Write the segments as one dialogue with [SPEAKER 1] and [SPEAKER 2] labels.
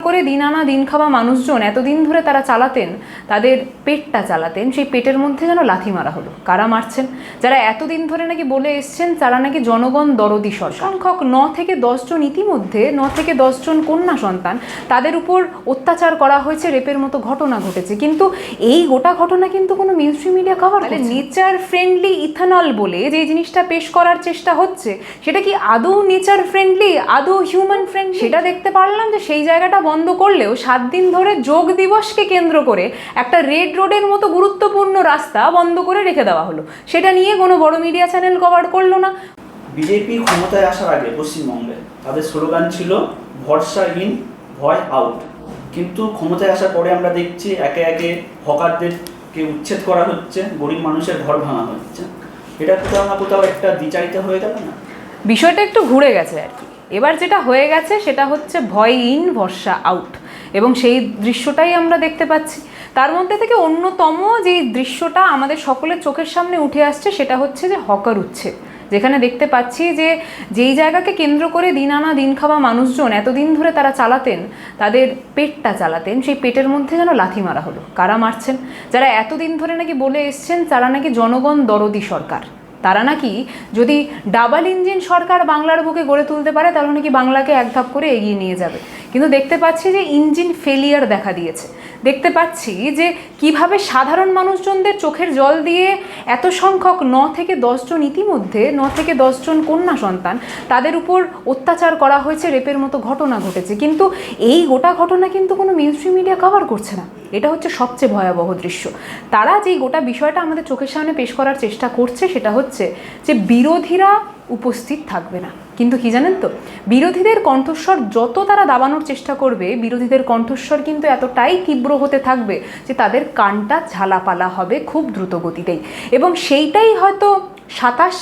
[SPEAKER 1] করে দিন আনা দিন খাওয়া মানুষজন এতদিন ধরে তারা চালাতেন, তাদের পেটটা চালাতেন, সেই পেটের মধ্যে যেন লাথি মারা হলো। কারা মারছেন? যারা এতদিন ধরে নাকি বলে এসছেন তারা নাকি জনগণ দরদি সরকার। সংখ্যক 9 থেকে 10 জন, ইতিমধ্যে 9 থেকে 10 জন কন্যা সন্তান, তাদের উপর অত্যাচার করা হয়েছে, রেপের মতো ঘটনা ঘটেছে। কিন্তু এই গোটা ঘটনা কিন্তু কোনো মিউজিক মিডিয়া কভার করে। নেচার ফ্রেন্ডলি ইথানল বলে যে জিনিসটা পেশ করার চেষ্টা হচ্ছে, সেটা কি আদৌ নেচার ফ্রেন্ডলি, আদৌ হিউম্যান ফ্রেন্ডলি? সেটা দেখতে পারলাম যে সেই জায়গাটা বন্ধ করলেও 7 দিন ধরে যোগ দিবসকে কেন্দ্র করে একটা রেড রোডের মতো গুরুত্বপূর্ণ রাস্তা বন্ধ করে রেখে দেওয়া হলো। সেটা নিয়ে কোনো বড় মিডিয়া চ্যানেল কভার করলো না।
[SPEAKER 2] বিজেপি ক্ষমতায় আসার আগে পশ্চিমবঙ্গে তাদের স্লোগান ছিল ভরসা ইন, ভয় আউট। কিন্তু ক্ষমতায় আসার পরে আমরা দেখছি একে একে হকারদেরকে উচ্ছেদ করা হচ্ছে, গরিব মানুষের ঘর ভাঙা হচ্ছে। এটা কোথাও না কোথাও একটা দ্বিচারিতা হয়ে গেল না?
[SPEAKER 1] বিষয়টা একটু ঘুরে গেছে আর কি। এবার যেটা হয়ে গেছে সেটা হচ্ছে ভয় ইন, ভরসা আউট, এবং সেই দৃশ্যটাই আমরা দেখতে পাচ্ছি। তার মধ্যে থেকে অন্যতম যেই দৃশ্যটা আমাদের সকলের চোখের সামনে উঠে আসছে সেটা হচ্ছে যে হকার উচ্ছেদ, যেখানে দেখতে পাচ্ছি যে যেই জায়গাকে কেন্দ্র করে দিন আনা দিন খাওয়া মানুষজন এতদিন ধরে তারা চালাতেন, তাদের পেটটা চালাতেন, সেই পেটের মধ্যে যেন লাথি মারা হলো। কারা মারছেন? যারা এতদিন ধরে নাকি বলে এসছেন তারা নাকি জনগণ দরদি সরকার, তারা নাকি যদি ডাবল ইঞ্জিন সরকার বাংলার বুকে গড়ে তুলতে পারে তাহলে নাকি বাংলাকে এক ধাপ করে এগিয়ে নিয়ে যাবে। কিন্তু দেখতে পাচ্ছি যে ইঞ্জিন ফেলিয়ার দেখা দিয়েছে। দেখতে পাচ্ছি যে কিভাবে সাধারণ মানুষজনদের চোখের জল দিয়ে এত সংখ্যক 9 থেকে 10 জন, ইতিমধ্যে 9 থেকে 10 জন কন্যা সন্তান, তাদের উপর অত্যাচার করা হয়েছে, রেপের মতো ঘটনা ঘটেছে। কিন্তু এই গোটা ঘটনা কিন্তু কোনো মিউজিক মিডিয়া কভার করছে না। এটা হচ্ছে সবচেয়ে ভয়াবহ দৃশ্য। তারা যেই গোটা বিষয়টা আমাদের চোখের সামনে পেশ করার চেষ্টা করছে সেটা হচ্ছে যে বিরোধীরা উপস্থিত থাকবে না। কিন্তু কি জানেন তো, বিরোধীদের কণ্ঠস্বর যত তারা দাবানোর চেষ্টা করবে, বিরোধীদের কণ্ঠস্বর কিন্তু এতটাই তীব্র হতে থাকবে যে তাদের কানটা ঝালাপালা হবে খুব দ্রুত গতিতেই। এবং সেইটাই হয়তো 27,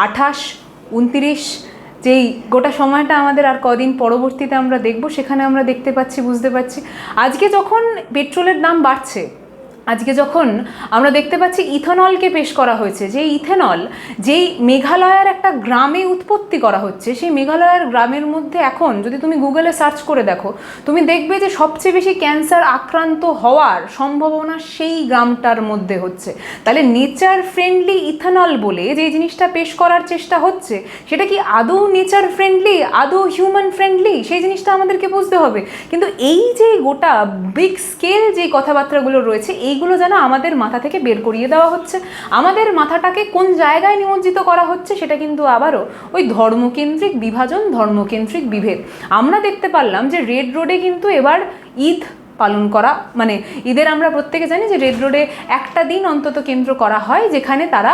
[SPEAKER 1] 28, 29 যেই গোটা সময়টা আমাদের আর কদিন পরবর্তীতে আমরা দেখব, সেখানে আমরা দেখতে পাচ্ছি, বুঝতে পারছি। আজকে যখন পেট্রোলের দাম বাড়ছে, আজকে যখন আমরা দেখতে পাচ্ছি ইথানলকে পেশ করা হয়েছে, যে ইথানল যেই মেঘালয়ের একটা গ্রামে উৎপত্তি করা হচ্ছে, সেই মেঘালয়ের গ্রামের মধ্যে এখন যদি তুমি গুগলে সার্চ করে দেখো, তুমি দেখবে যে সবচেয়ে বেশি ক্যান্সার আক্রান্ত হওয়ার সম্ভাবনা সেই গ্রামটার মধ্যে হচ্ছে। তাহলে নেচার ফ্রেন্ডলি ইথানল বলে যে জিনিসটা পেশ করার চেষ্টা হচ্ছে, সেটা কি আদৌ নেচার ফ্রেন্ডলি, আদৌ হিউম্যান ফ্রেন্ডলি? সেই জিনিসটা আমাদেরকে বুঝতে হবে। কিন্তু এই যে গোটা বিগ স্কেল যে কথাবার্তাগুলো রয়েছে, এইগুলো যেন আমাদের মাথা থেকে বের করিয়ে দেওয়া হচ্ছে। আমাদের মাথাটাকে কোন জায়গায় নিমজ্জিত করা হচ্ছে সেটা কিন্তু আবারও ওই ধর্মকেন্দ্রিক বিভাজন, ধর্মকেন্দ্রিক বিভেদ। আমরা দেখতে পারলাম যে রেড রোডে কিন্তু এবার ঈদ পালন করা, মানে ঈদের আমরা প্রত্যেকে জানি যে রেড রোডে একটা দিন অন্তত কেন্দ্র করা হয় যেখানে তারা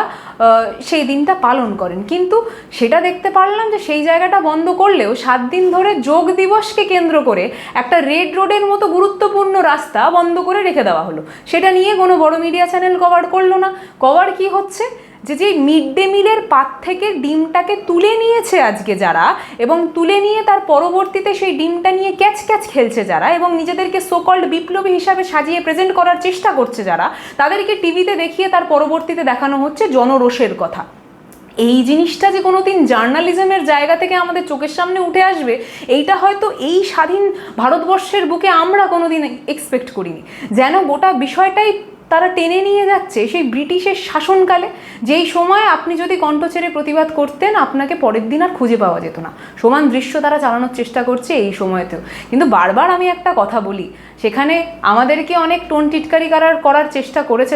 [SPEAKER 1] সেই দিনটা পালন করেন। কিন্তু সেটা দেখতে পারলাম যে সেই জায়গাটা বন্ধ করলেও 7 দিন ধরে যোগ দিবসকে কেন্দ্র করে একটা রেড রোডের মতো গুরুত্বপূর্ণ রাস্তা বন্ধ করে রেখে দেওয়া হলো। সেটা নিয়ে কোনো বড় মিডিয়া চ্যানেল কভার করলো না। কভার কি হচ্ছে, যে মিড ডে মিলের পাত থেকে ডিমটাকে তুলে নিয়েছে আজকে যারা, এবং তুলে নিয়ে তার পরবর্তীতে সেই ডিমটা নিয়ে ক্যাচ ক্যাচ খেলছে যারা, এবং নিজেদেরকে সোকল্ড বিপ্লবী হিসাবে সাজিয়ে প্রেজেন্ট করার চেষ্টা করছে যারা, তাদেরকে টিভিতে দেখিয়ে তার পরবর্তীতে দেখানো হচ্ছে জনরোষের কথা। এই জিনিসটা যে কোনো দিন জার্নালিজমের জায়গা থেকে আমাদের চোখের সামনে উঠে আসবে, এইটা হয়তো এই স্বাধীন ভারতবর্ষের বুকে আমরা কোনো দিন এক্সপেক্ট করিনি। যেন গোটা বিষয়টাই তারা টেনে নিয়ে যাচ্ছে সেই ব্রিটিশের শাসনকালে, যেই সময় আপনি যদি কণ্ঠ ছেড়ে প্রতিবাদ করতেন আপনাকে পরের দিন আর খুঁজে পাওয়া যেত না। সমান দৃশ্য তারা চালানোর চেষ্টা করছে এই সময়তেও। কিন্তু বারবার আমি একটা কথা বলি, সেখানে আমাদেরকে অনেক টোন টিটকারি করার চেষ্টা করেছে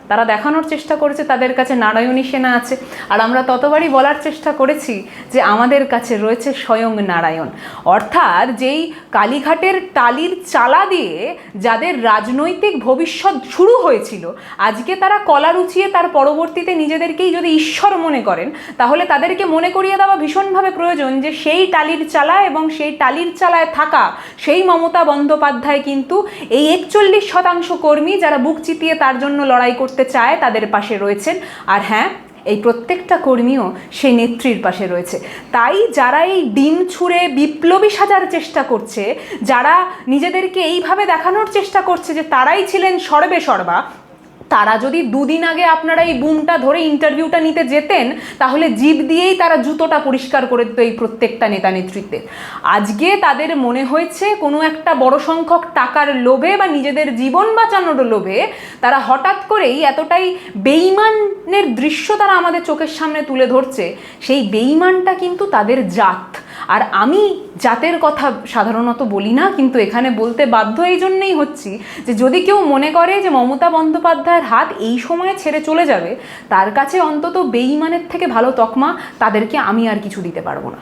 [SPEAKER 1] তারা দেখানোর চেষ্টা করেছে তাদের কাছে নারায়ণী সেনা আছে, আর আমরা ততবারই বলার চেষ্টা করেছি যে আমাদের কাছে রয়েছে স্বয়ং নারায়ণ। অর্থাৎ যেই কালীঘাটের টালির চালা দিয়ে যাদের রাজনৈতিক ভবিষ্যৎ শুরু হয়েছিল, আজকে তারা কলার উঁচিয়ে তার পরবর্তীতে নিজেদেরকেই যদি ঈশ্বর মনে করেন, তাহলে তাদেরকে মনে করিয়ে দেওয়া ভীষণভাবে প্রয়োজন যে সেই টালির চালা এবং সেই টালির চালায় থাকা সেই মমতা বন্দ্যোপাধ্যায় কিন্তু এই 41% কর্মী যারা বুক চিতিয়ে তার জন্য লড়াই করতে চায় তাদের পাশে রয়েছেন। আর হ্যাঁ, এই প্রত্যেকটা কর্মীও সেই নেত্রীর পাশে রয়েছে। তাই যারা এই ডিম ছুঁড়ে বিপ্লবী সাজার চেষ্টা করছে, যারা নিজেদেরকে এইভাবে দেখানোর চেষ্টা করছে যে তারাই ছিলেন সর্বে সর্বা, তারা যদি দুদিন আগে আপনারা এই বুমটা ধরে ইন্টারভিউটা নিতে যেতেন, তাহলে জিভ দিয়েই তারা জুতোটা পরিষ্কার করে দিত এই প্রত্যেকটা নেতা নেতৃত্বের। আজকে তাদের মনে হয়েছে কোনো একটা বড় সংখ্যক টাকার লোভে বা নিজেদের জীবন বাঁচানোর লোভে তারা হঠাৎ করেই এতটাই বেঈমানের দৃশ্য তারা আমাদের চোখের সামনে তুলে ধরছে। সেই বেঈমানটা কিন্তু তাদের জাত। আর আমি জাতের কথা সাধারণত বলি না, কিন্তু এখানে বলতে বাধ্য এই জন্যেই হচ্ছি যে যদি কেউ মনে করে যে মমতা বন্দ্যোপাধ্যায়ের হাত এই সময়ে ছেড়ে চলে যাবে, তার কাছে অন্তত বেঈমানের থেকে ভালো তকমা তাদেরকে আমি আর কিছু দিতে পারবো না।